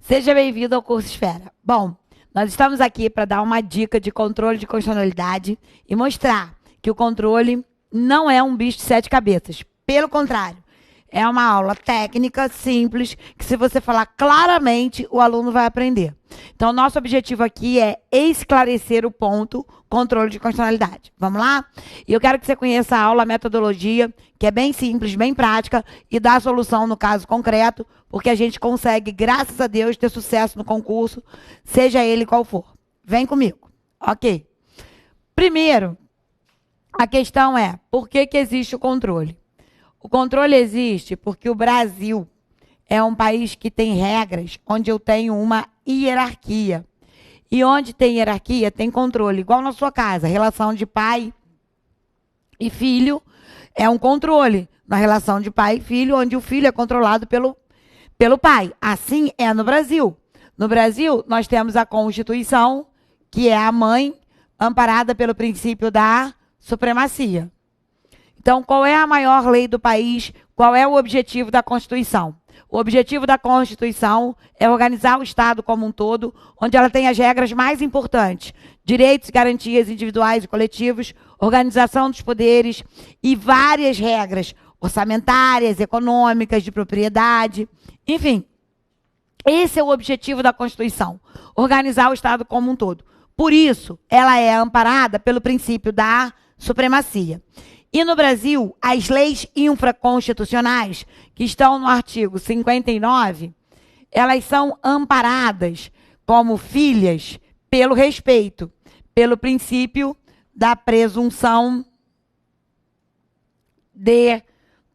Seja bem-vindo ao curso Esfera. Bom, nós estamos aqui para dar uma dica de controle de constitucionalidade e mostrar que o controle não é um bicho de 7 cabeças. Pelo contrário, é uma aula técnica, simples, que se você falar claramente, o aluno vai aprender. Então, nosso objetivo aqui é esclarecer o ponto controle de constitucionalidade. Vamos lá? E eu quero que você conheça a aula, a metodologia, que é bem simples, bem prática, e dá a solução no caso concreto, porque a gente consegue, graças a Deus, ter sucesso no concurso, seja ele qual for. Vem comigo. Ok. Primeiro, a questão é, por que existe o controle? O controle existe porque o Brasil é um país que tem regras, onde eu tenho uma hierarquia. E onde tem hierarquia, tem controle. Igual na sua casa, relação de pai e filho é um controle. Na relação de pai e filho, onde o filho é controlado pelo pai. Assim é no Brasil. No Brasil, nós temos a Constituição, que é a mãe, amparada pelo princípio da supremacia. Então, qual é a maior lei do país? Qual é o objetivo da Constituição? O objetivo da Constituição é organizar o Estado como um todo, onde ela tem as regras mais importantes: direitos e garantias individuais e coletivos, organização dos poderes e várias regras orçamentárias, econômicas, de propriedade, enfim. Esse é o objetivo da Constituição, organizar o Estado como um todo. Por isso, ela é amparada pelo princípio da supremacia. E no Brasil, as leis infraconstitucionais, que estão no artigo 59, elas são amparadas como filhas pelo respeito, pelo princípio da presunção de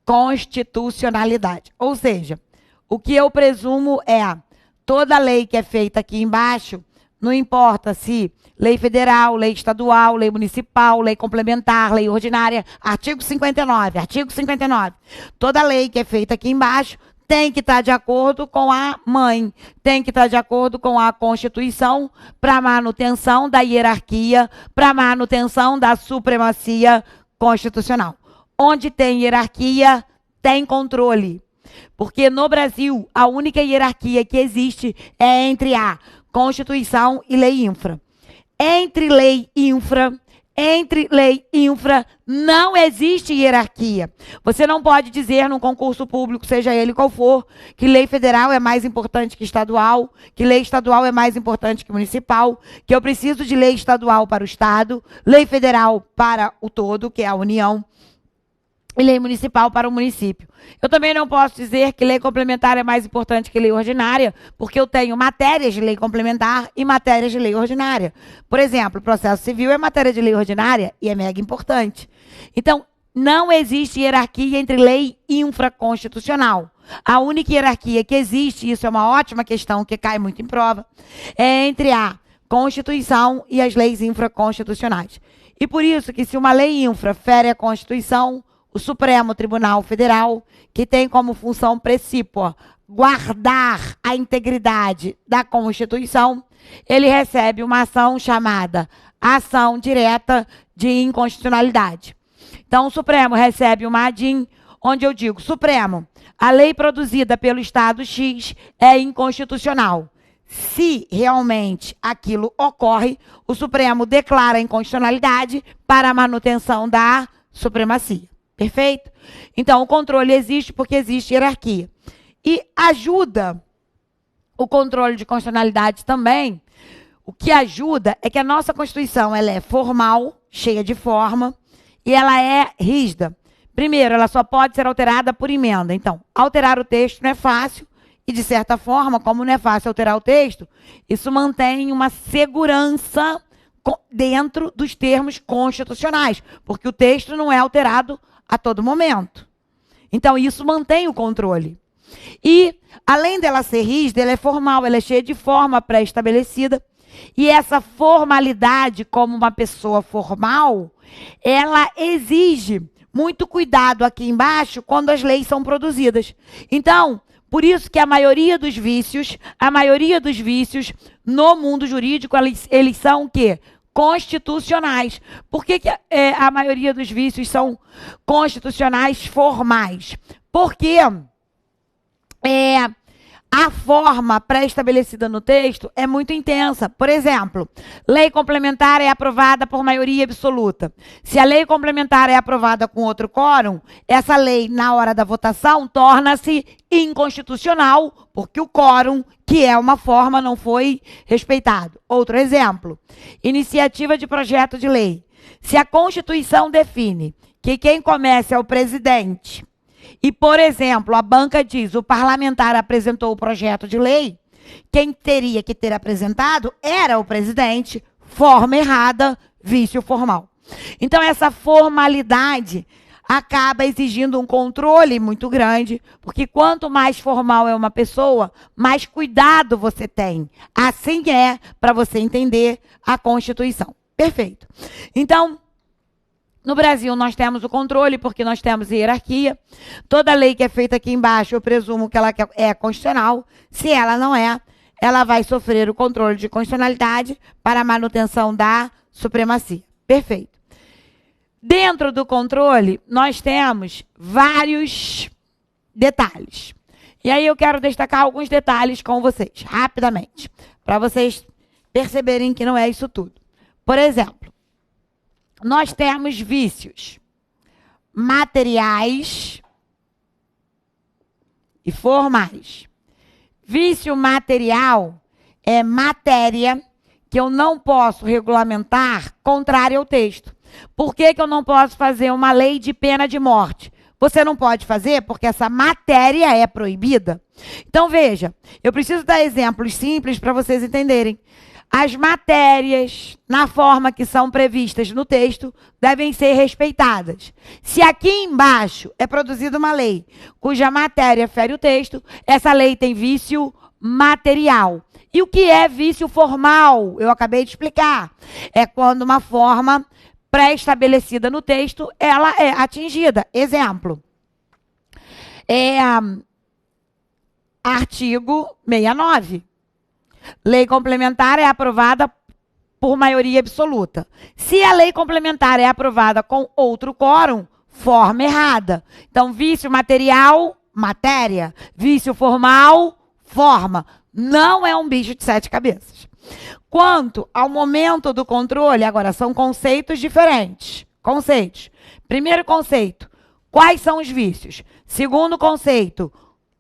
constitucionalidade. Ou seja, o que eu presumo é toda lei que é feita aqui embaixo, não importa se lei federal, lei estadual, lei municipal, lei complementar, lei ordinária, artigo 59, artigo 59. Toda lei que é feita aqui embaixo tem que estar de acordo com a mãe, tem que estar de acordo com a Constituição para manutenção da hierarquia, para manutenção da supremacia constitucional. Onde tem hierarquia, tem controle. Porque no Brasil, a única hierarquia que existe é entre a Constituição e lei infra. Entre lei infra, não existe hierarquia. Você não pode dizer num concurso público, seja ele qual for, que lei federal é mais importante que estadual, que lei estadual é mais importante que municipal, que eu preciso de lei estadual para o Estado, lei federal para o todo, que é a União, e lei municipal para o município. Eu também não posso dizer que lei complementar é mais importante que lei ordinária, porque eu tenho matérias de lei complementar e matérias de lei ordinária. Por exemplo, processo civil é matéria de lei ordinária e é mega importante. Então, não existe hierarquia entre lei infraconstitucional. A única hierarquia que existe, isso é uma ótima questão que cai muito em prova, é entre a Constituição e as leis infraconstitucionais. E por isso que se uma lei infra fere a Constituição, o Supremo Tribunal Federal, que tem como função precípua guardar a integridade da Constituição, ele recebe uma ação chamada ação direta de inconstitucionalidade. Então, o Supremo recebe uma ADIM, onde eu digo, Supremo, a lei produzida pelo Estado X é inconstitucional. Se realmente aquilo ocorre, o Supremo declara a inconstitucionalidade para a manutenção da supremacia. Perfeito? Então, o controle existe porque existe hierarquia. E ajuda o controle de constitucionalidade também. O que ajuda é que a nossa Constituição ela é formal, cheia de forma, e ela é rígida. Primeiro, ela só pode ser alterada por emenda. Então, alterar o texto não é fácil, e de certa forma, como não é fácil alterar o texto, isso mantém uma segurança dentro dos termos constitucionais, porque o texto não é alterado a todo momento. Então, isso mantém o controle. E, além dela ser rígida, ela é formal, ela é cheia de forma pré-estabelecida. E essa formalidade, como uma pessoa formal, ela exige muito cuidado aqui embaixo quando as leis são produzidas. Então, por isso que a maioria dos vícios no mundo jurídico, eles são o quê? Constitucionais. Por que a maioria dos vícios são constitucionais formais? Porque a forma pré-estabelecida no texto é muito intensa. Por exemplo, lei complementar é aprovada por maioria absoluta. Se a lei complementar é aprovada com outro quórum, essa lei, na hora da votação, torna-se inconstitucional, porque o quórum, que é uma forma, não foi respeitado. Outro exemplo, iniciativa de projeto de lei. Se a Constituição define que quem começa é o presidente, e, por exemplo, a banca diz, o parlamentar apresentou o projeto de lei, quem teria que ter apresentado era o presidente, forma errada, vício formal. Então, essa formalidade acaba exigindo um controle muito grande, porque quanto mais formal é uma pessoa, mais cuidado você tem. Assim é para você entender a Constituição. Perfeito. Então, no Brasil, nós temos o controle, porque nós temos hierarquia. Toda lei que é feita aqui embaixo, eu presumo que ela é constitucional. Se ela não é, ela vai sofrer o controle de constitucionalidade para a manutenção da supremacia. Perfeito. Dentro do controle, nós temos vários detalhes. E aí eu quero destacar alguns detalhes com vocês, rapidamente, para vocês perceberem que não é isso tudo. Por exemplo, nós temos vícios materiais e formais. Vício material é matéria que eu não posso regulamentar contrária ao texto. Por que eu não posso fazer uma lei de pena de morte? Você não pode fazer porque essa matéria é proibida. Então, veja, eu preciso dar exemplos simples para vocês entenderem. As matérias, na forma que são previstas no texto, devem ser respeitadas. Se aqui embaixo é produzida uma lei cuja matéria fere o texto, essa lei tem vício material. E o que é vício formal? Eu acabei de explicar. É quando uma forma pré-estabelecida no texto, ela é atingida. Exemplo. Artigo 69. Lei complementar é aprovada por maioria absoluta. Se a lei complementar é aprovada com outro quórum, forma errada. Então, vício material, matéria. Vício formal, forma. Não é um bicho de 7 cabeças. Quanto ao momento do controle, agora são conceitos diferentes. Conceitos. Primeiro conceito, quais são os vícios? Segundo conceito,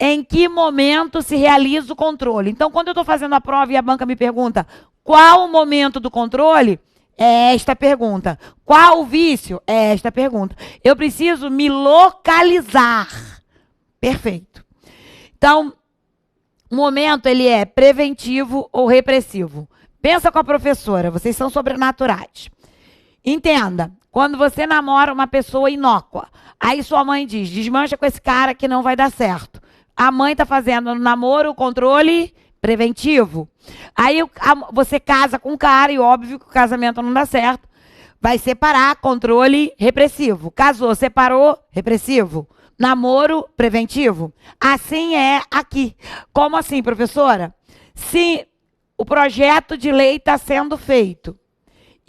em que momento se realiza o controle? Então, quando eu estou fazendo a prova e a banca me pergunta qual o momento do controle, é esta pergunta. Qual o vício? É esta pergunta. Eu preciso me localizar. Perfeito. Então, o momento ele é preventivo ou repressivo. Pensa com a professora, vocês são sobrenaturais. Entenda, quando você namora uma pessoa inócua, aí sua mãe diz, desmancha com esse cara que não vai dar certo. A mãe está fazendo no namoro o controle preventivo. Aí você casa com um cara e óbvio que o casamento não dá certo. Vai separar, controle repressivo. Casou, separou, repressivo. Namoro preventivo. Assim é aqui. Como assim, professora? Se o projeto de lei está sendo feito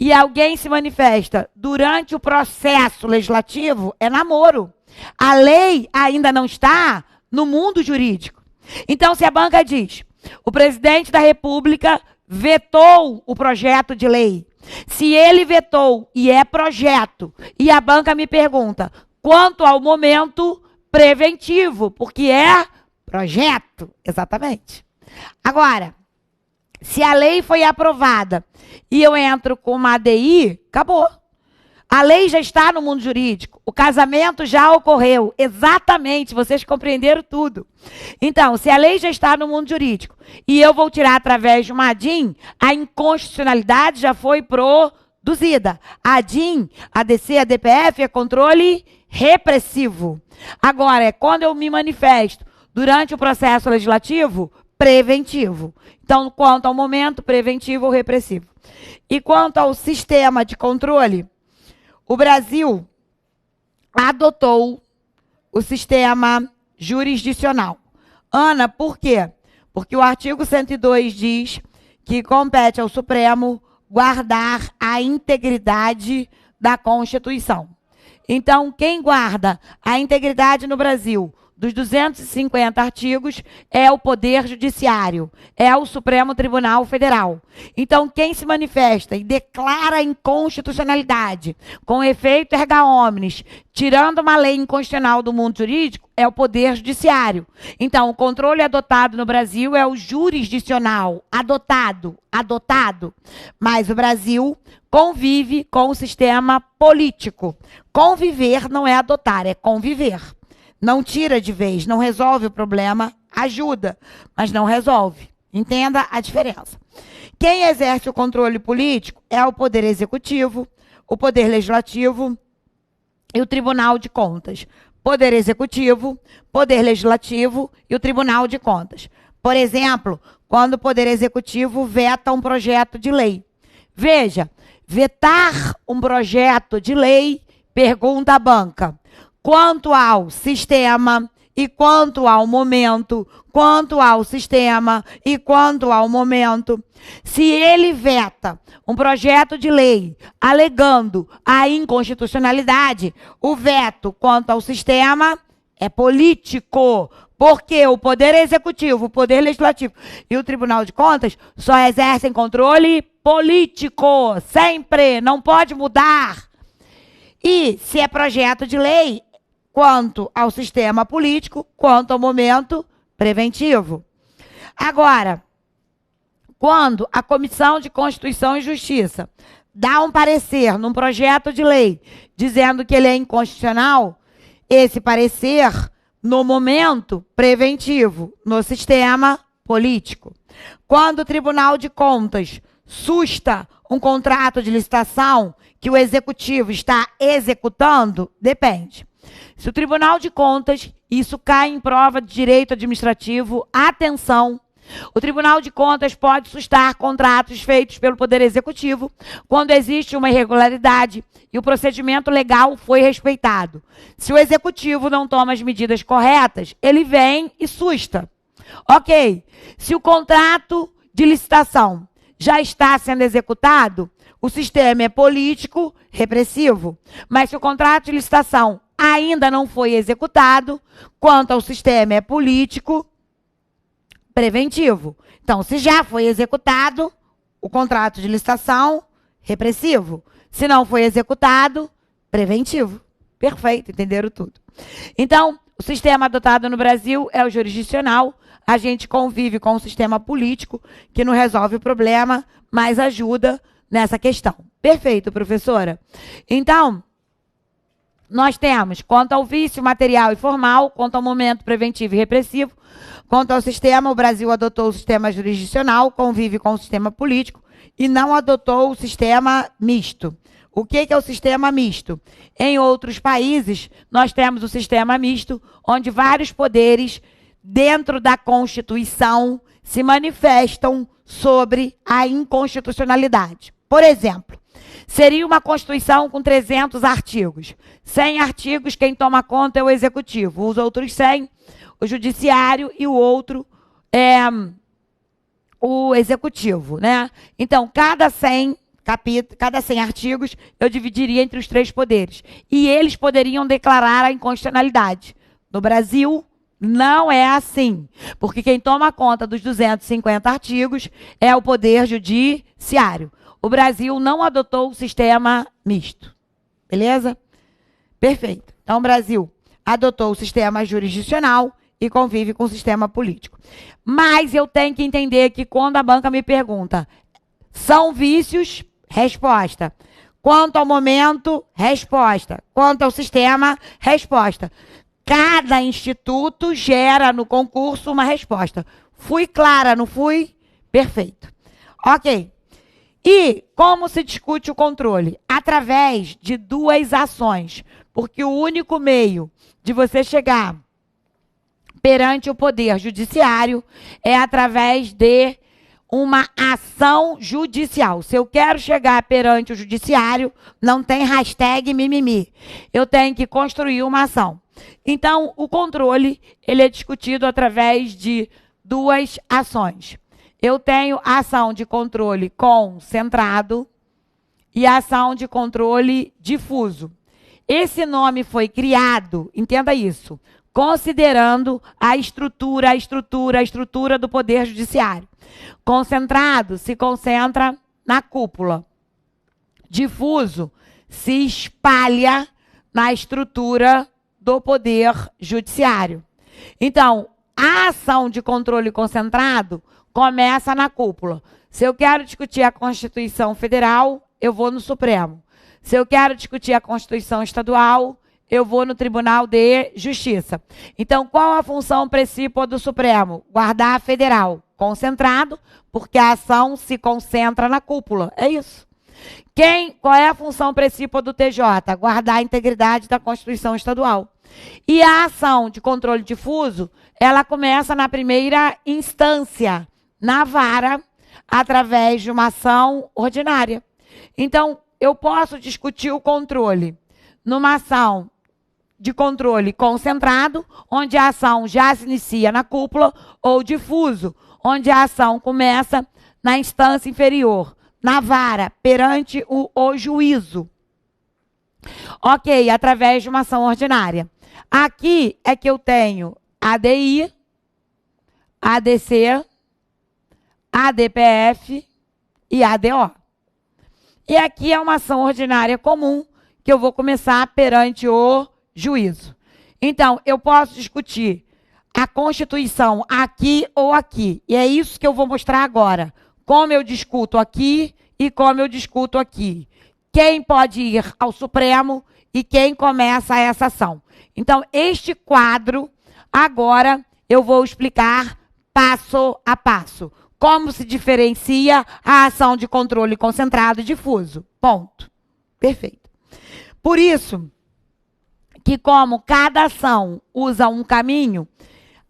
e alguém se manifesta durante o processo legislativo, é namoro. A lei ainda não está no mundo jurídico. Então, se a banca diz, o presidente da República vetou o projeto de lei. Se ele vetou e é projeto, e a banca me pergunta, quanto ao momento preventivo, porque é projeto, exatamente. Agora, se a lei foi aprovada e eu entro com uma ADI, acabou. A lei já está no mundo jurídico. O casamento já ocorreu. Exatamente, vocês compreenderam tudo. Então, se a lei já está no mundo jurídico e eu vou tirar através de uma ADIM, a inconstitucionalidade já foi produzida. A ADIM, a ADC, a DPF é controle repressivo. Agora, é quando eu me manifesto durante o processo legislativo, preventivo. Então, quanto ao momento, preventivo ou repressivo. E quanto ao sistema de controle, o Brasil adotou o sistema jurisdicional. Ana, por quê? Porque o artigo 102 diz que compete ao Supremo guardar a integridade da Constituição. Então, quem guarda a integridade no Brasil dos 250 artigos é o Poder Judiciário, é o Supremo Tribunal Federal. Então, quem se manifesta e declara inconstitucionalidade, com efeito erga omnes, tirando uma lei inconstitucional do mundo jurídico, é o Poder Judiciário. Então, o controle adotado no Brasil é o jurisdicional, adotado. Mas o Brasil convive com o sistema político. Conviver não é adotar, é conviver. Não tira de vez, não resolve o problema, ajuda, mas não resolve. Entenda a diferença. Quem exerce o controle político é o Poder Executivo, o Poder Legislativo e o Tribunal de Contas. Poder Executivo, Poder Legislativo e o Tribunal de Contas. Por exemplo, quando o Poder Executivo veta um projeto de lei. Veja, vetar um projeto de lei, pergunta a banca. Quanto ao sistema e quanto ao momento, quanto ao sistema e quanto ao momento. Se ele veta um projeto de lei alegando a inconstitucionalidade, o veto quanto ao sistema é político, porque o Poder Executivo, o Poder Legislativo e o Tribunal de Contas só exercem controle político, sempre, não pode mudar. E se é projeto de lei, quanto ao sistema político, quanto ao momento preventivo. Agora, quando a Comissão de Constituição e Justiça dá um parecer num projeto de lei dizendo que ele é inconstitucional, esse parecer, no momento preventivo, no sistema político. Quando o Tribunal de Contas susta um contrato de licitação que o Executivo está executando, depende. Se o Tribunal de Contas, isso cai em prova de direito administrativo, atenção, o Tribunal de Contas pode sustar contratos feitos pelo Poder Executivo quando existe uma irregularidade e o procedimento legal foi respeitado. Se o Executivo não toma as medidas corretas, ele vem e susta. Ok, se o contrato de licitação já está sendo executado, o sistema é político, repressivo. Mas se o contrato de licitação ainda não foi executado, quanto ao sistema é político, preventivo. Então, se já foi executado o contrato de licitação, repressivo. Se não foi executado, preventivo. Perfeito, entenderam tudo. Então, o sistema adotado no Brasil é o jurisdicional. A gente convive com o sistema político, que não resolve o problema, mas ajuda nessa questão. Perfeito, professora. Então, nós temos, quanto ao vício material e formal, quanto ao momento preventivo e repressivo, quanto ao sistema, o Brasil adotou o sistema jurisdicional, convive com o sistema político e não adotou o sistema misto. O que é o sistema misto? Em outros países, nós temos o sistema misto, onde vários poderes, dentro da Constituição, se manifestam sobre a inconstitucionalidade. Por exemplo, seria uma Constituição com 300 artigos. 100 artigos, quem toma conta é o Executivo. Os outros 100, o Judiciário e o outro é o Executivo, né? Então, cada 100 artigos, eu dividiria entre os 3 poderes. E eles poderiam declarar a inconstitucionalidade. No Brasil, não é assim. Porque quem toma conta dos 250 artigos é o Poder Judiciário. O Brasil não adotou o sistema misto. Beleza? Perfeito. Então, o Brasil adotou o sistema jurisdicional e convive com o sistema político. Mas eu tenho que entender que quando a banca me pergunta, são vícios? Resposta. Quanto ao momento? Resposta. Quanto ao sistema? Resposta. Cada instituto gera no concurso uma resposta. Fui clara, não fui? Perfeito. Ok. E como se discute o controle? Através de 2 ações. Porque o único meio de você chegar perante o Poder Judiciário é através de uma ação judicial. Se eu quero chegar perante o Judiciário, não tem hashtag mimimi. Eu tenho que construir uma ação. Então, o controle, ele é discutido através de 2 ações. Eu tenho a ação de controle concentrado e a ação de controle difuso. Esse nome foi criado, entenda isso, considerando a estrutura do Poder Judiciário. Concentrado se concentra na cúpula. Difuso se espalha na estrutura do Poder Judiciário. Então, a ação de controle concentrado começa na cúpula. Se eu quero discutir a Constituição Federal, eu vou no Supremo. Se eu quero discutir a Constituição Estadual, eu vou no Tribunal de Justiça. Então, qual a função principal do Supremo? Guardar a federal. Concentrado, porque a ação se concentra na cúpula. É isso. Qual é a função principal do TJ? Guardar a integridade da Constituição Estadual. E a ação de controle difuso, ela começa na primeira instância, na vara, através de uma ação ordinária. Então, eu posso discutir o controle numa ação de controle concentrado, onde a ação já se inicia na cúpula, ou difuso, onde a ação começa na instância inferior, na vara, perante o juízo. Ok, através de uma ação ordinária. Aqui é que eu tenho ADI, ADC, ADPF e ADO. E aqui é uma ação ordinária comum que eu vou começar perante o juízo. Então, eu posso discutir a Constituição aqui ou aqui. E é isso que eu vou mostrar agora. Como eu discuto aqui e como eu discuto aqui. Quem pode ir ao Supremo e quem começa essa ação. Então, este quadro, agora, eu vou explicar passo a passo. Como se diferencia a ação de controle concentrado e difuso. Ponto. Perfeito. Por isso, que como cada ação usa um caminho,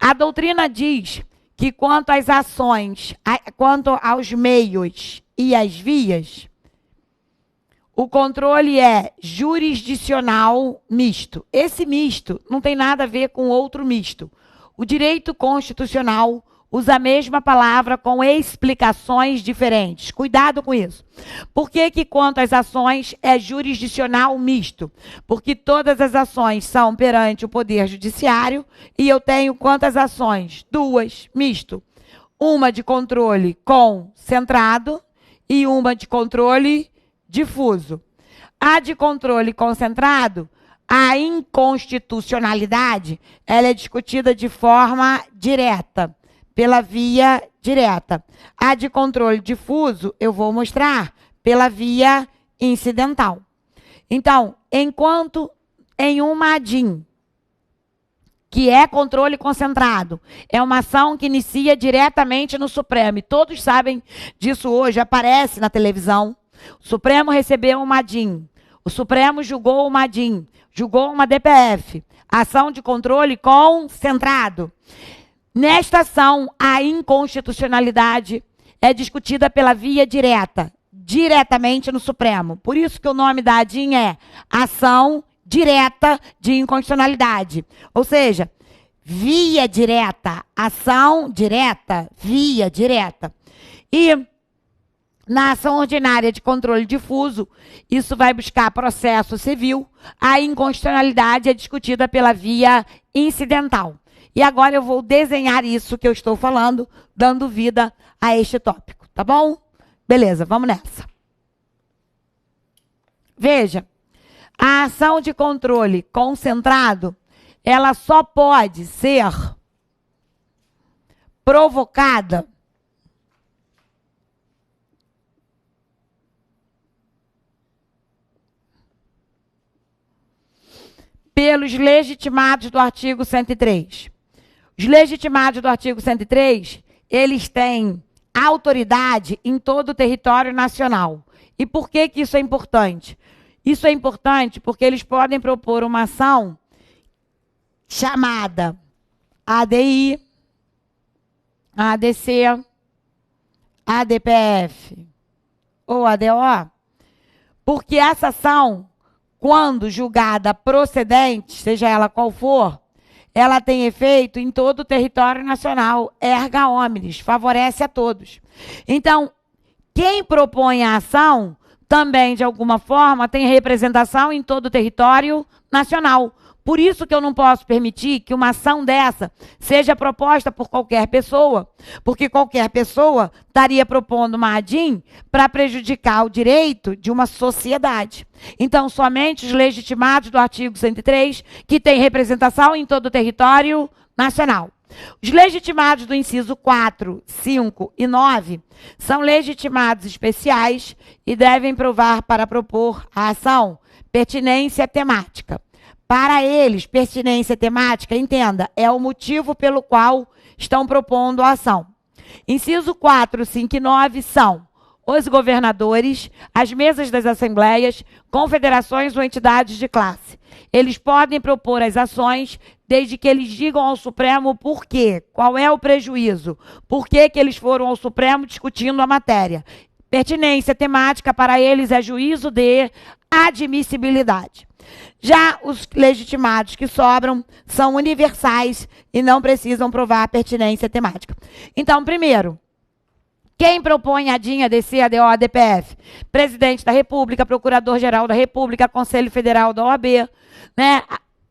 a doutrina diz que quanto às ações, quanto aos meios e às vias, o controle é jurisdicional misto. Esse misto não tem nada a ver com outro misto. O direito constitucional usa a mesma palavra com explicações diferentes. Cuidado com isso. Por que quanto às ações é jurisdicional misto? Porque todas as ações são perante o Poder Judiciário e eu tenho quantas ações? Duas, misto. Uma de controle concentrado e uma de controle difuso. A de controle concentrado, a inconstitucionalidade, ela é discutida de forma direta, pela via direta. A de controle difuso, eu vou mostrar pela via incidental. Então, enquanto em uma ADIM, que é controle concentrado, é uma ação que inicia diretamente no Supremo, e todos sabem disso hoje, aparece na televisão. O Supremo recebeu uma ADIM, o Supremo julgou uma ADIM, julgou uma DPF, ação de controle concentrado. Nesta ação, a inconstitucionalidade é discutida pela via direta, diretamente no Supremo. Por isso que o nome da ADIM é ação direta de inconstitucionalidade. Ou seja, via direta, ação direta, via direta. E na ação ordinária de controle difuso, isso vai buscar processo civil, a inconstitucionalidade é discutida pela via incidental. E agora eu vou desenhar isso que eu estou falando, dando vida a este tópico, tá bom? Beleza, vamos nessa. Veja, a ação de controle concentrado, ela só pode ser provocada pelos legitimados do artigo 103. Os legitimados do artigo 103, eles têm autoridade em todo o território nacional. E por que isso é importante? Isso é importante porque eles podem propor uma ação chamada ADI, ADC, ADPF ou ADO, porque essa ação, quando julgada procedente, seja ela qual for, ela tem efeito em todo o território nacional, erga omnes, favorece a todos. Então, quem propõe a ação também, de alguma forma, tem representação em todo o território nacional, Por isso que eu não posso permitir que uma ação dessa seja proposta por qualquer pessoa, porque qualquer pessoa estaria propondo uma ADIM para prejudicar o direito de uma sociedade. Então, somente os legitimados do artigo 103, que têm representação em todo o território nacional. Os legitimados do inciso 4, 5 e 9 são legitimados especiais e devem provar para propor a ação pertinência temática. Para eles, pertinência temática, entenda, é o motivo pelo qual estão propondo a ação. Inciso 4, 5 e 9 são os governadores, as mesas das assembleias, confederações ou entidades de classe. Eles podem propor as ações desde que eles digam ao Supremo por quê, qual é o prejuízo, por que eles foram ao Supremo discutindo a matéria. Pertinência temática para eles é juízo de admissibilidade. Já os legitimados que sobram são universais e não precisam provar pertinência temática. Então, primeiro, quem propõe a DIN, ADC, ADO, ADPF? Presidente da República, Procurador-Geral da República, Conselho Federal da OAB, né?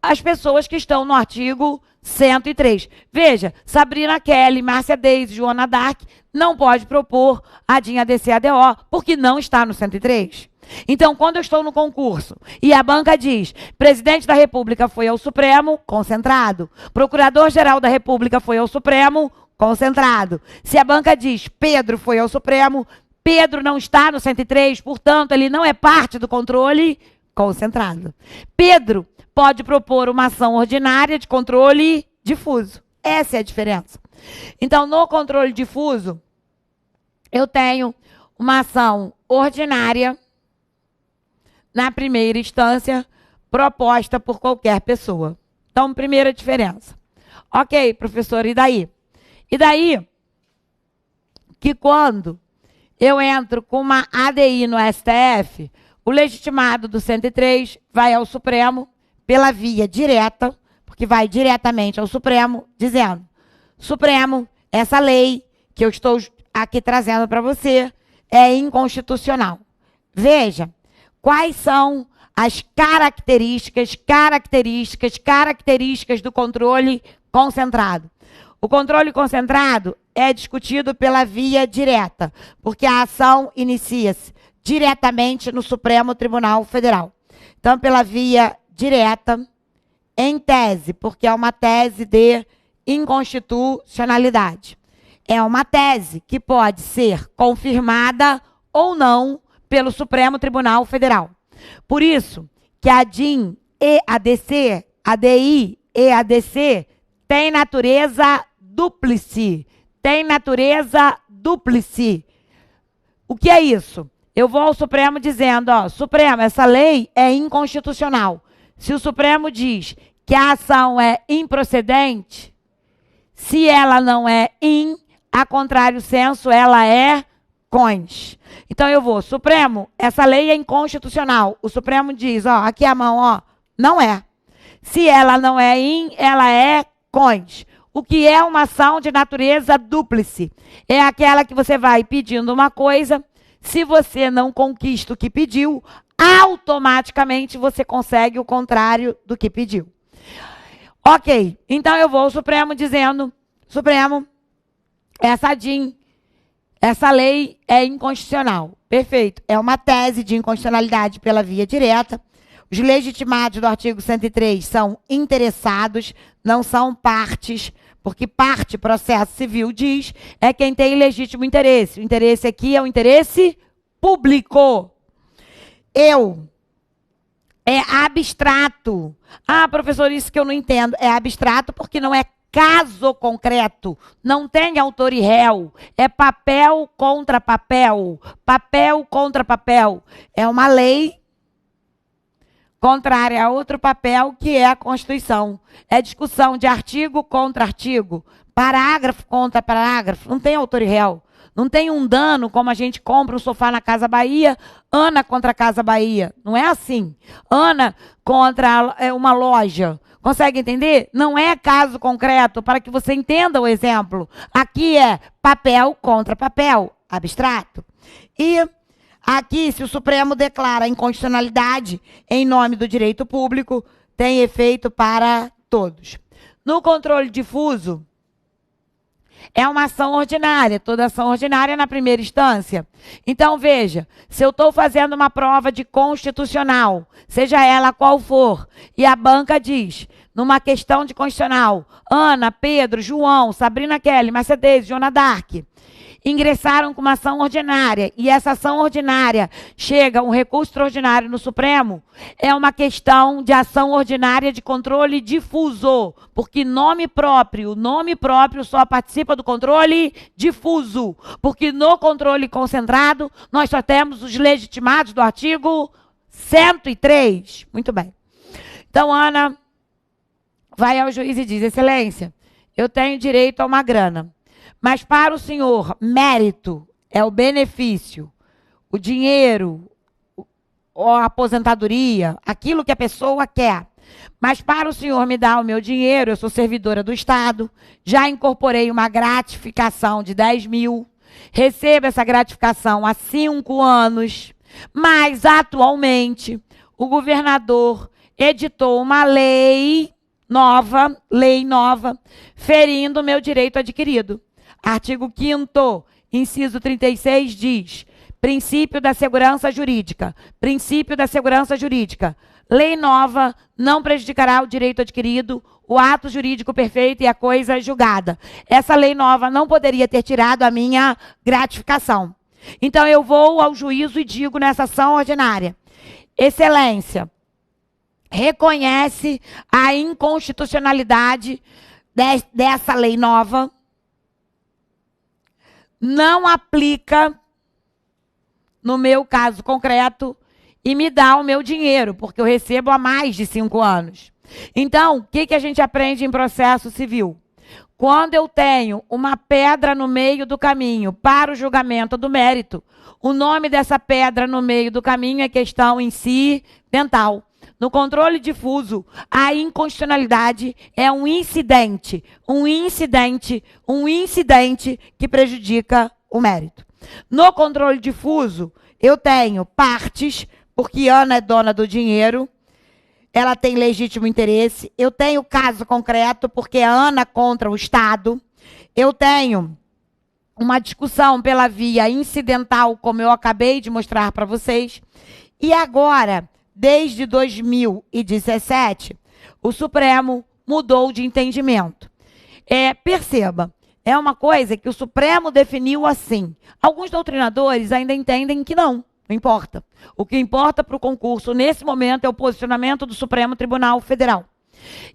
As pessoas que estão no artigo 103. Veja, Sabrina Kelly, Márcia Deise, Joana Dark não pode propor a DIN, ADC, ADO, porque não está no 103. Então, quando eu estou no concurso e a banca diz, presidente da República foi ao Supremo, concentrado. Procurador-Geral da República foi ao Supremo, concentrado. Se a banca diz, Pedro foi ao Supremo, Pedro não está no 103, portanto, ele não é parte do controle, concentrado. Pedro pode propor uma ação ordinária de controle difuso. Essa é a diferença. Então, no controle difuso, eu tenho uma ação ordinária na primeira instância, proposta por qualquer pessoa. Então, primeira diferença. Ok, professor, e daí? E daí que quando eu entro com uma ADI no STF, o legitimado do 103 vai ao Supremo pela via direta, porque vai diretamente ao Supremo, dizendo, Supremo, essa lei que eu estou aqui trazendo para você é inconstitucional. Veja, quais são as características do controle concentrado. O controle concentrado é discutido pela via direta, porque a ação inicia-se diretamente no Supremo Tribunal Federal. Então, pela via direta, em tese, porque é uma tese de inconstitucionalidade. É uma tese que pode ser confirmada ou não pelo Supremo Tribunal Federal. Por isso que a DIN e ADC, ADI e ADC têm natureza dúplice. Tem natureza dúplice. O que é isso? Eu vou ao Supremo dizendo, ó, Supremo, essa lei é inconstitucional. Se o Supremo diz que a ação é improcedente, se ela não é a contrário senso, ela é cons. Então eu vou, Supremo, essa lei é inconstitucional. O Supremo diz, ó, aqui a mão, ó, não é. Se ela não é ela é cons. O que é uma ação de natureza dúplice? É aquela que você vai pedindo uma coisa, se você não conquista o que pediu, automaticamente você consegue o contrário do que pediu. Ok, então eu vou ao Supremo dizendo, Supremo, essa DIN, essa lei é inconstitucional. Perfeito, é uma tese de inconstitucionalidade pela via direta. Os legitimados do artigo 103 são interessados, não são partes, porque parte, processo civil, diz, é quem tem legítimo interesse. O interesse aqui é o interesse público. É abstrato. Ah, professor, isso que eu não entendo. É abstrato porque não é caso concreto. Não tem autor e réu. É papel contra papel. Papel contra papel. É uma lei contrária a outro papel, que é a Constituição. É discussão de artigo contra artigo, parágrafo contra parágrafo. Não tem autor e réu. Não tem um dano, como a gente compra um sofá na Casa Bahia, Ana contra a Casa Bahia. Não é assim. Ana contra uma loja. Consegue entender? Não é caso concreto, para que você entenda o exemplo. Aqui é papel contra papel, abstrato. E aqui, se o Supremo declara a inconstitucionalidade em nome do direito público, tem efeito para todos. No controle difuso, é uma ação ordinária, toda ação ordinária na primeira instância. Então, veja, se eu estou fazendo uma prova de constitucional, seja ela qual for, e a banca diz, numa questão de constitucional, Ana, Pedro, João, Sabrina Kelly, Mercedes, Joana Dark, ingressaram com uma ação ordinária, e essa ação ordinária chega um recurso extraordinário no Supremo, é uma questão de ação ordinária de controle difuso, porque nome próprio só participa do controle difuso, porque no controle concentrado, nós só temos os legitimados do artigo 103. Muito bem. Então, Ana vai ao juiz e diz, excelência, eu tenho direito a uma grana. Mas para o senhor, mérito é o benefício, o dinheiro, a aposentadoria, aquilo que a pessoa quer. Mas para o senhor me dar o meu dinheiro, eu sou servidora do Estado, já incorporei uma gratificação de 10 mil, recebo essa gratificação há 5 anos, mas atualmente o governador editou uma lei nova, ferindo o meu direito adquirido. Artigo 5º, inciso 36, diz, princípio da segurança jurídica. Princípio da segurança jurídica. Lei nova não prejudicará o direito adquirido, o ato jurídico perfeito e a coisa julgada. Essa lei nova não poderia ter tirado a minha gratificação. Então, eu vou ao juízo e digo nessa ação ordinária, excelência, reconhece a inconstitucionalidade dessa lei nova, não aplica no meu caso concreto e me dá o meu dinheiro, porque eu recebo há mais de 5 anos. Então, o que a gente aprende em processo civil? Quando eu tenho uma pedra no meio do caminho para o julgamento do mérito, o nome dessa pedra no meio do caminho é questão incidental. No controle difuso, a inconstitucionalidade é um incidente que prejudica o mérito. No controle difuso, eu tenho partes, porque Ana é dona do dinheiro, ela tem legítimo interesse. Eu tenho caso concreto, porque é Ana contra o Estado. Eu tenho uma discussão pela via incidental, como eu acabei de mostrar para vocês. E agora, desde 2017, o Supremo mudou de entendimento. Perceba, é uma coisa que o Supremo definiu assim. Alguns doutrinadores ainda entendem que não importa. O que importa para o concurso, nesse momento, é o posicionamento do Supremo Tribunal Federal.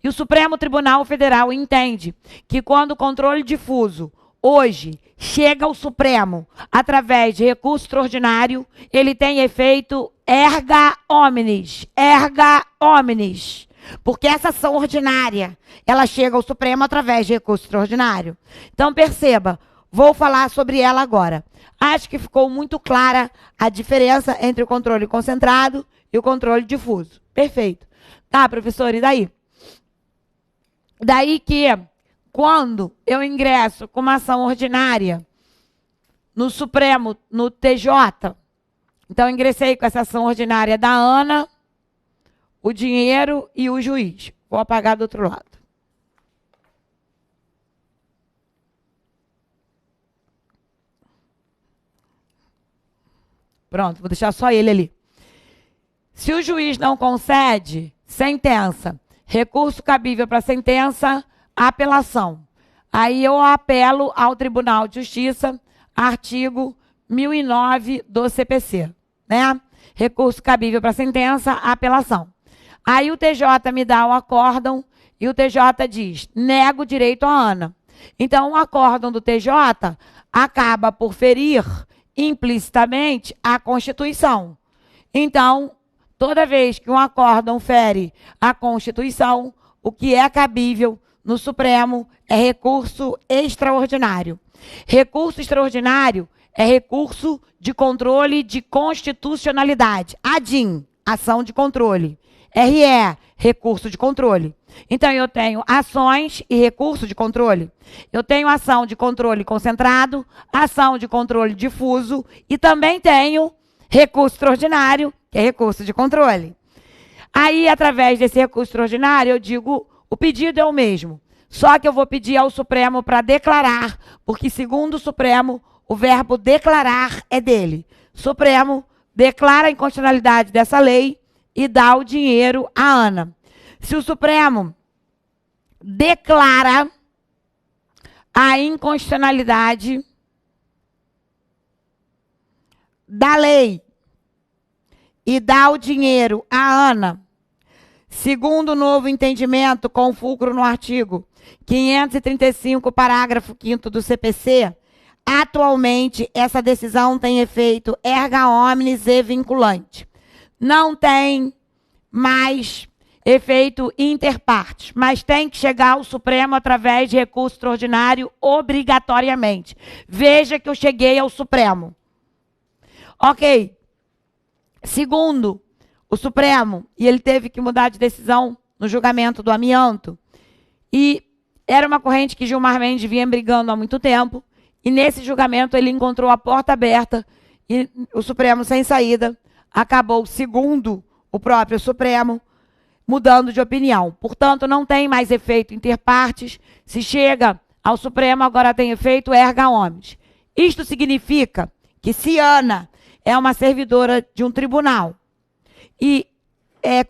E o Supremo Tribunal Federal entende que quando o controle difuso, hoje, chega ao Supremo através de recurso extraordinário, ele tem efeito erga omnes. Porque essa ação ordinária, ela chega ao Supremo através de recurso extraordinário. Então, perceba, vou falar sobre ela agora. Acho que ficou muito clara a diferença entre o controle concentrado e o controle difuso. Perfeito. Tá, professor, e daí? Daí que, quando eu ingresso com uma ação ordinária no Supremo, no TJ, então eu ingressei com essa ação ordinária da Ana, o dinheiro e o juiz. Vou apagar do outro lado. Pronto, vou deixar só ele ali. Se o juiz não concede, sentença. Recurso cabível para sentença, apelação. Aí eu apelo ao Tribunal de Justiça, artigo 1009 do CPC, né? Recurso cabível para sentença, apelação. Aí o TJ me dá o acórdão e o TJ diz, nego o direito à Ana. Então, o acórdão do TJ acaba por ferir implicitamente a Constituição. Então, toda vez que um acórdão fere a Constituição, o que é cabível no Supremo é recurso extraordinário. Recurso extraordinário é recurso de controle de constitucionalidade. ADIM, ação de controle. RE, recurso de controle. Então, eu tenho ações e recurso de controle. Eu tenho ação de controle concentrado, ação de controle difuso e também tenho recurso extraordinário, que é recurso de controle. Aí, através desse recurso extraordinário, eu digo, o pedido é o mesmo. Só que eu vou pedir ao Supremo para declarar, porque, segundo o Supremo, o verbo declarar é dele. Supremo declara a inconstitucionalidade dessa lei e dá o dinheiro à Ana. Se o Supremo declara a inconstitucionalidade da lei e dá o dinheiro à Ana, segundo o novo entendimento, com fulcro no artigo 535, parágrafo 5º do CPC, atualmente essa decisão tem efeito erga omnes e vinculante. Não tem mais efeito inter partes, mas tem que chegar ao Supremo através de recurso extraordinário obrigatoriamente. Veja que eu cheguei ao Supremo. Ok. Segundo o Supremo, e ele teve que mudar de decisão no julgamento do amianto, e era uma corrente que Gilmar Mendes vinha brigando há muito tempo, e nesse julgamento ele encontrou a porta aberta, e o Supremo sem saída acabou, segundo o próprio Supremo, mudando de opinião. Portanto, não tem mais efeito inter partes. Se chega ao Supremo, agora tem efeito erga omnes. Isto significa que se Ana é uma servidora de um tribunal e,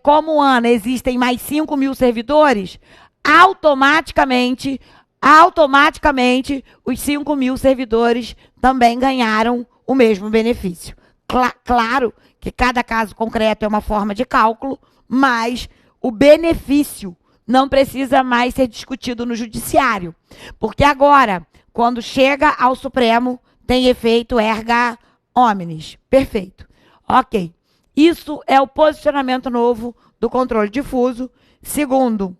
como Ana, existem mais 5.000 servidores, automaticamente, os 5.000 servidores também ganharam o mesmo benefício. Claro que cada caso concreto é uma forma de cálculo, mas o benefício não precisa mais ser discutido no judiciário, porque agora, quando chega ao Supremo, tem efeito erga omnes. Perfeito. Ok. Isso é o posicionamento novo do controle difuso, segundo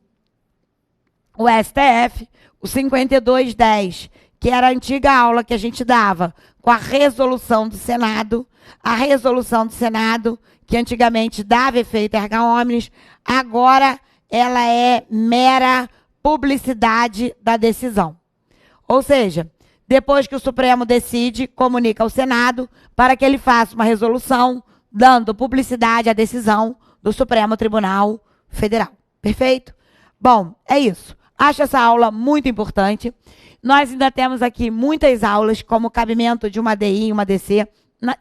o STF, o 5210, que era a antiga aula que a gente dava com a resolução do Senado, a resolução do Senado, que antigamente dava efeito erga omnes, agora ela é mera publicidade da decisão. Ou seja, depois que o Supremo decide, comunica ao Senado para que ele faça uma resolução dando publicidade à decisão do Supremo Tribunal Federal. Perfeito? Bom, é isso. Acho essa aula muito importante. Nós ainda temos aqui muitas aulas, como o cabimento de uma DI e uma DC,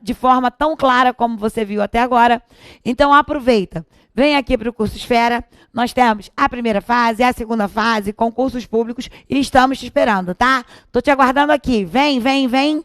de forma tão clara como você viu até agora. Então, aproveita. Vem aqui para o curso Esfera. Nós temos a primeira fase, a segunda fase, concursos públicos, e estamos te esperando, tá? Estou te aguardando aqui. Vem, vem, vem.